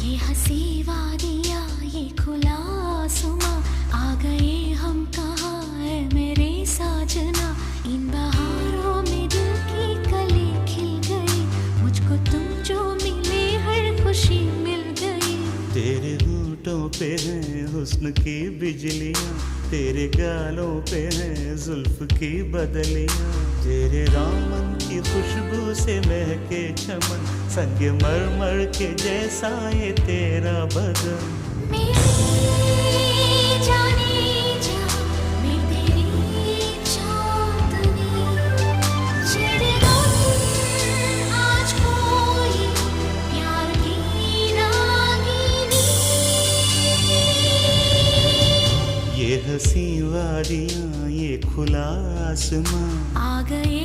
ये हंसी वादियाँ ये खुला आसमां, आ गए हम कहाँ है मेरे साजना। इन बहारों में दिल की कली खिल गई, मुझको तुम जो मिले हर खुशी मिल गई। तेरे होठों पे हैं हुस्न की बिजलियाँ, तेरे गालों पे हैं जुल्फ की बदलियाँ। तेरे दामन की खुशबू से महके चमन, संग मरमर के जैसा ये तेरा बदन। मेरी जाने जा, मैं तेरी चांदनी, छेड़ेगा आज कोई प्यार की रागिनी। ये हंसी वादियाँ ये खुला आसमां, आ गए